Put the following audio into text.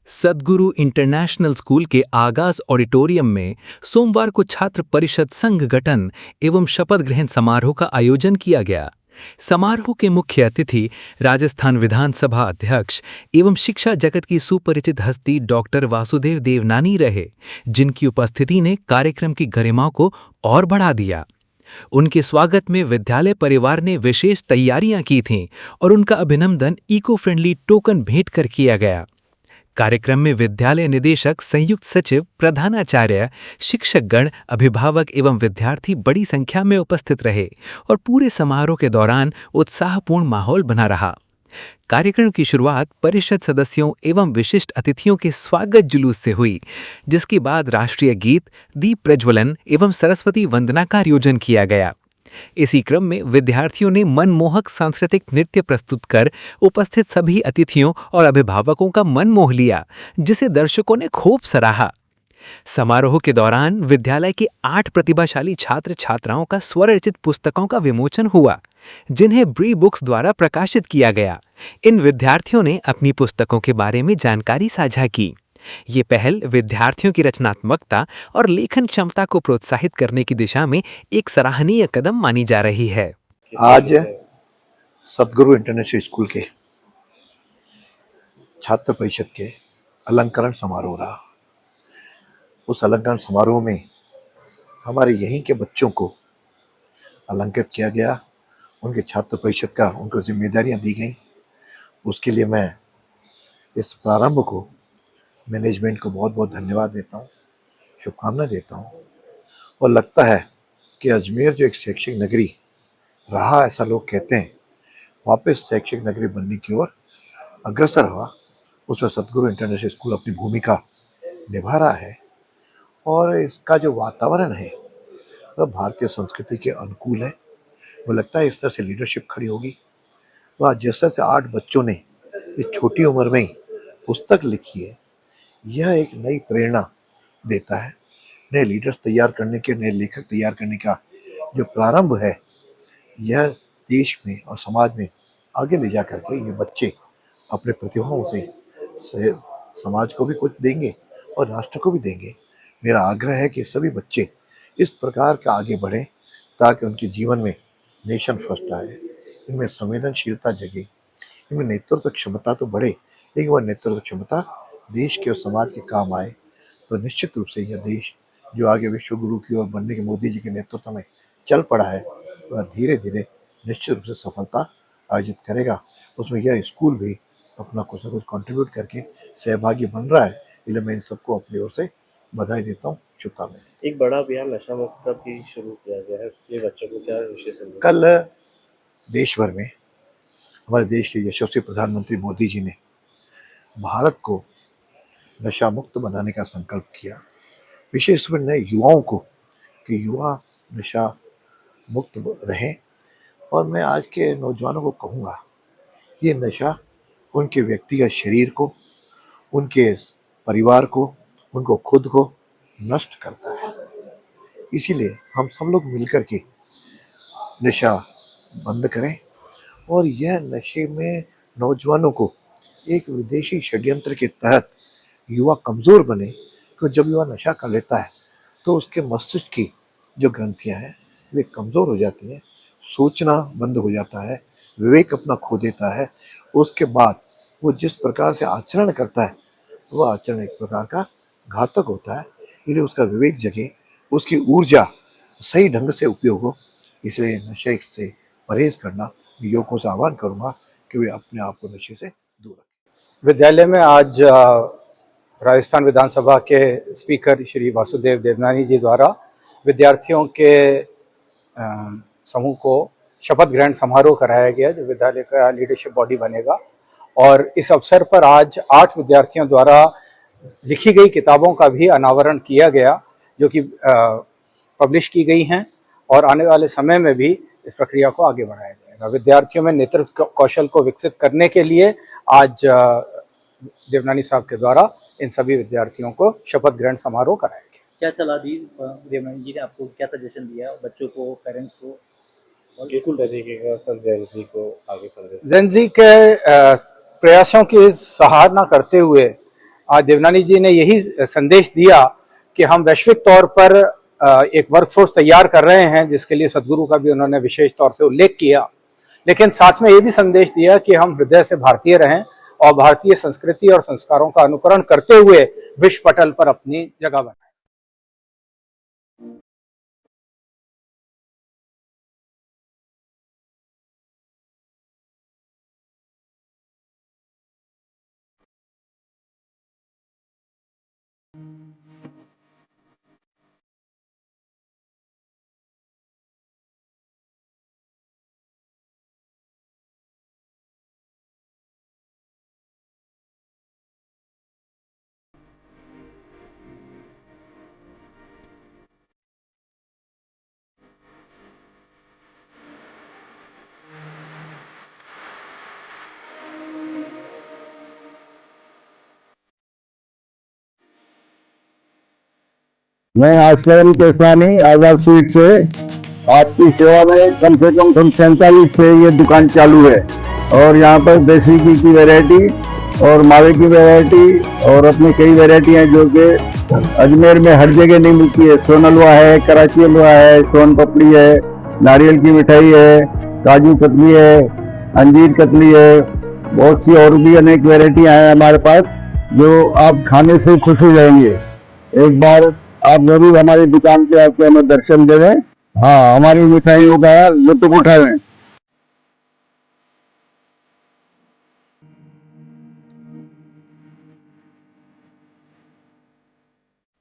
सद्गुरु international school के आगाज auditorium में सोमवार को छात्र परिषद संघ गठन एवं शपथ ग्रहण समारोह का आयोजन किया गया। समारोह के मुख्य अतिथि राजस्थान विधानसभा अध्यक्ष एवं शिक्षा जगत की सुपरिचित हस्ती डॉक्टर वासुदेव देवनानी रहे, जिनकी उपस्थिति ने कार्यक्रम की गरिमा को और बढ़ा दिया। उनके स्वागत में विद्यालय परिवार ने विशेष तैयारियां की थीं और उनका अभिनंदन इको फ्रेंडली टोकन भेंट कर किया गया। कार्यक्रम में विद्यालय निदेशक, संयुक्त सचिव, प्रधानाचार्य, शिक्षकगण, अभिभावक एवं विद्यार्थी बड़ी संख्या में उपस्थित रहे और पूरे समारोह के दौरान उत्साहपूर्ण माहौल बना रहा। कार्यक्रम की शुरुआत परिषद सदस्यों एवं विशिष्ट अतिथियों के स्वागत जुलूस से हुई, जिसके बाद राष्ट्रीय गीत, दीप प्रज्वलन एवं सरस्वती वंदना का आयोजन किया गया। इसी क्रम में विद्यार्थियों ने मनमोहक सांस्कृतिक नृत्य प्रस्तुत कर उपस्थित सभी अतिथियों और अभिभावकों का मन मोह लिया, जिसे दर्शकों ने खूब सराहा। समारोह के दौरान विद्यालय के 8 प्रतिभाशाली छात्र छात्राओं का स्वरचित पुस्तकों का विमोचन हुआ, जिन्हें ब्री बुक्स द्वारा प्रकाशित किया गया। इन विद्यार्थियों ने अपनी पुस्तकों के बारे में जानकारी साझा की। ये पहल विद्यार्थियों की रचनात्मकता और लेखन क्षमता को प्रोत्साहित करने की दिशा में एक सराहनीय कदम मानी जा रही है। आज सद्गुरु इंटरनेशनल स्कूल के छात्र परिषद के अलंकरण समारोह रहा। उस अलंकरण समारोह में हमारे यहीं के बच्चों को अलंकृत किया गया, उनके छात्र परिषद का उनको जिम्मेदारियां दी गई। उसके लिए मैं इस प्रारंभ को मैनेजमेंट को बहुत बहुत धन्यवाद देता हूँ, शुभकामना देता हूँ। और लगता है कि अजमेर जो एक शैक्षिक नगरी रहा, ऐसा लोग कहते हैं, वापस शैक्षिक नगरी बनने की ओर अग्रसर हुआ। उसमें सद्गुरु इंटरनेशनल स्कूल अपनी भूमिका निभा रहा है और इसका जो वातावरण है वह भारतीय संस्कृति के अनुकूल है। वो लगता है इस तरह से लीडरशिप खड़ी होगी। वह जिस तरह से 8 बच्चों ने इस छोटी उम्र में ही पुस्तक लिखी है, यह एक नई प्रेरणा देता है। नए लीडर्स तैयार करने के, नए लेखक तैयार करने का जो प्रारंभ है, यह देश में और समाज में आगे ले जा करके ये बच्चे अपने प्रतिभाओं से समाज को भी कुछ देंगे और राष्ट्र को भी देंगे। मेरा आग्रह है कि सभी बच्चे इस प्रकार का आगे बढ़ें ताकि उनके जीवन में नेशन फर्स्ट आए, इनमें संवेदनशीलता जगे, इनमें नेतृत्व क्षमता तो बढ़े, लेकिन वह नेतृत्व क्षमता देश के और समाज के काम आए। तो निश्चित रूप से यह देश जो आगे विश्व गुरु की ओर बनने के मोदी जी के नेतृत्व में चल पड़ा है, वह धीरे धीरे निश्चित रूप से सफलता अर्जित करेगा। उसमें यह स्कूल भी अपना कुछ न कुछ कंट्रीब्यूट करके सहभागी बन रहा है। इसलिए मैं इन सबको अपनी ओर से बधाई देता हूँ, शुभकामनाएं। एक बड़ा अभियान नशा मुक्त का भी शुरू किया गया है, उसके लिए बच्चों को क्या विशेष संदेश? कल देश भर में हमारे देश के यशस्वी प्रधानमंत्री मोदी जी ने भारत को नशा मुक्त बनाने का संकल्प किया, विशेष रूप से नए युवाओं को कि युवा नशा मुक्त रहें। और मैं आज के नौजवानों को कहूँगा, ये नशा उनके व्यक्तिगत शरीर को, उनके परिवार को, उनको खुद को नष्ट करता है। इसीलिए हम सब लोग मिलकर के नशा बंद करें। और यह नशे में नौजवानों को एक विदेशी षड्यंत्र के तहत युवा कमज़ोर बने, क्योंकि जब युवा नशा कर लेता है तो उसके मस्तिष्क की जो ग्रंथियां हैं वे कमज़ोर हो जाती हैं, सोचना बंद हो जाता है, विवेक अपना खो देता है। उसके बाद वो जिस प्रकार से आचरण करता है वह आचरण एक प्रकार का घातक होता है। इसलिए उसका विवेक जगे, उसकी ऊर्जा सही ढंग से उपयोग हो। इसलिए नशे से परहेज करना युवकों से आह्वान करूँगा कि वे अपने आप को नशे से दूर रखें। विद्यालय में आज राजस्थान विधानसभा के स्पीकर श्री वासुदेव देवनानी जी द्वारा विद्यार्थियों के समूह को शपथ ग्रहण समारोह कराया गया, जो विद्यालय का लीडरशिप बॉडी बनेगा। और इस अवसर पर आज 8 विद्यार्थियों द्वारा लिखी गई किताबों का भी अनावरण किया गया, जो कि पब्लिश की गई हैं और आने वाले समय में भी इस प्रक्रिया को आगे बढ़ाया जाएगा। विद्यार्थियों में नेतृत्व कौशल को विकसित करने के लिए आज देवनानी साहब के द्वारा इन सभी विद्यार्थियों को शपथ ग्रहण समारोह कराया गया। क्या सलाह दी देवनानी जी ने आपको, क्या सजेशन दिया बच्चों को, पेरेंट्स को, और किस तरीके का सर जेनजी को आगे संदेश? जेनजी के प्रयासों की सराहना करते हुए आज देवनानी जी ने यही संदेश दिया कि हम वैश्विक तौर पर एक वर्कफोर्स तैयार कर रहे हैं, जिसके लिए सदगुरु का भी उन्होंने विशेष तौर से उल्लेख किया, लेकिन साथ में ये भी संदेश दिया कि हम हृदय से भारतीय रहें और भारतीय संस्कृति और संस्कारों का अनुकरण करते हुए विश्व पटल पर अपनी जगह बनाएं। मैं आश्रम केसवानी आजाद स्वीट से आपकी सेवा में कम से कम 47 से ये दुकान चालू है और यहाँ पर देसी घी की वैरायटी और मावे की वैरायटी और अपनी कई वैरायटी हैं जो कि अजमेर में हर जगह नहीं मिलती है। सोन हलवा है, कराची हलवा है, सोन पपड़ी है, नारियल की मिठाई है, काजू कतली है, अंजीर कतली है, बहुत सी और भी अनेक वैरायटियाँ हैं हमारे पास जो आप खाने से खुश हो जाएंगे। एक बार आप जरूर हमारी दुकान पे आके हमें दर्शन दें। हाँ, हमारी मिठाइयों का लुत्फ उठाएं।